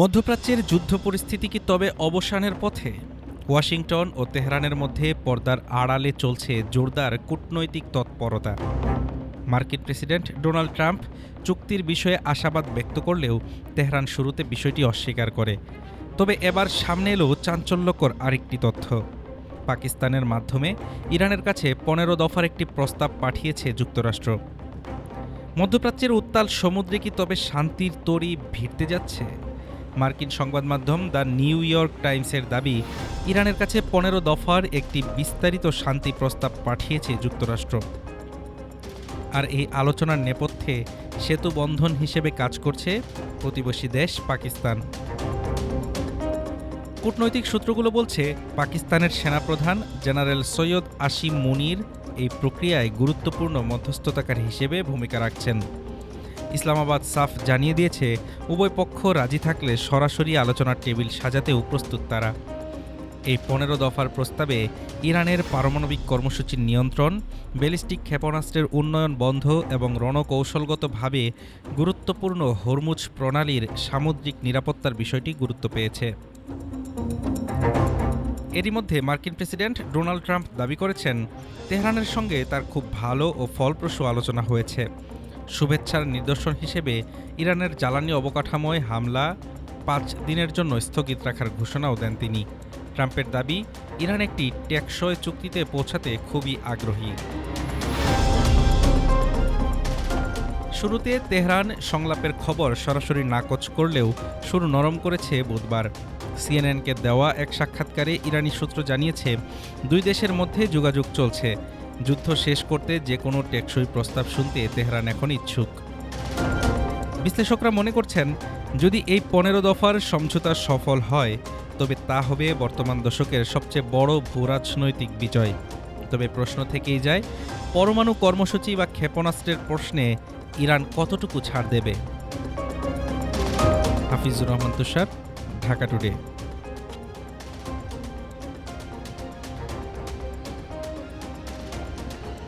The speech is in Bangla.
মধ্যপ্রাচ্যের যুদ্ধ পরিস্থিতি কি তবে অবসানের পথে? ওয়াশিংটন ও তেহরানের মধ্যে পর্দার আড়ালে চলছে জোরদার কূটনৈতিক তৎপরতা। মার্কিন প্রেসিডেন্ট ডোনাল্ড ট্রাম্প চুক্তির বিষয়ে আশাবাদ ব্যক্ত করলেও তেহরান শুরুতে বিষয়টি অস্বীকার করে। তবে এবার সামনে এলো চাঞ্চল্যকর আরেকটি তথ্য। পাকিস্তানের মাধ্যমে ইরানের কাছে ১৫ দফার একটি প্রস্তাব পাঠিয়েছে যুক্তরাষ্ট্র। মধ্যপ্রাচ্যের উত্তাল সমুদ্রে কি তবে শান্তির তরী ভিড়তে যাচ্ছে? মার্কিন সংবাদ মাধ্যম দ্য নিউ ইয়র্ক টাইমসের দাবি, ইরানের কাছে ১৫ দফার একটি বিস্তারিত শান্তি প্রস্তাব পাঠিয়েছে যুক্তরাষ্ট্র। আর এই আলোচনার নেপথ্যে সেতু বন্ধন হিসেবে কাজ করছে প্রতিবেশী দেশ পাকিস্তান। কূটনৈতিক সূত্রগুলো বলছে, পাকিস্তানের সেনাপ্রধান জেনারেল সৈয়দ আসিম মুনির এই প্রক্রিয়ায় গুরুত্বপূর্ণ মধ্যস্থতাকারী হিসেবে ভূমিকা রাখছেন। ইসলামাবাদ সাফ জানিয়ে দিয়েছে, উভয় পক্ষ রাজি থাকলে সরাসরি আলোচনার টেবিল সাজাতেও প্রস্তুত তারা। এই ১৫ দফার প্রস্তাবে ইরানের পারমাণবিক কর্মসূচির নিয়ন্ত্রণ, ব্যালিস্টিক ক্ষেপণাস্ত্রের উন্নয়ন বন্ধ এবং রণকৌশলগতভাবে গুরুত্বপূর্ণ হরমুজ প্রণালীর সামুদ্রিক নিরাপত্তার বিষয়টি গুরুত্ব পেয়েছে। এরই মধ্যে মার্কিন প্রেসিডেন্ট ডোনাল্ড ট্রাম্প দাবি করেছেন, তেহরানের সঙ্গে তার খুব ভালো ও ফলপ্রসূ আলোচনা হয়েছে। শুভেচ্ছার নিদর্শন হিসেবে ইরানের জ্বালানি অবকাঠামোয় হামলা ৫ দিনের জন্য স্থগিত রাখার ঘোষণাও দেন তিনি। ট্রাম্পের দাবি, ইরান একটি টেকসই চুক্তিতে পৌঁছাতে খুবই আগ্রহী। শুরুতে তেহরান সংলাপের খবর সরাসরি নাকচ করলেও সুর নরম করেছে বুধবার। সিএনএনকে দেওয়া এক সাক্ষাৎকারে ইরানি সূত্র জানিয়েছে, দুই দেশের মধ্যে যোগাযোগ চলছে। যুদ্ধ শেষ করতে যে কোনো টেকসই প্রস্তাব শুনতে তেহরান এখন ইচ্ছুক। বিশ্লেষকরা মনে করছেন, যদি এই ১৫ দফার সমঝোতা সফল হয়, তবে তা হবে বর্তমান দশকের সবচেয়ে বড় ভূরাজনৈতিক বিজয়। তবে প্রশ্ন থেকেই যায়, পরমাণু কর্মসূচি বা ক্ষেপণাস্ত্রের প্রশ্নে ইরান কতটুকু ছাড় দেবে? হাফিজুর রহমান তুষার, ঢাকা টুডে।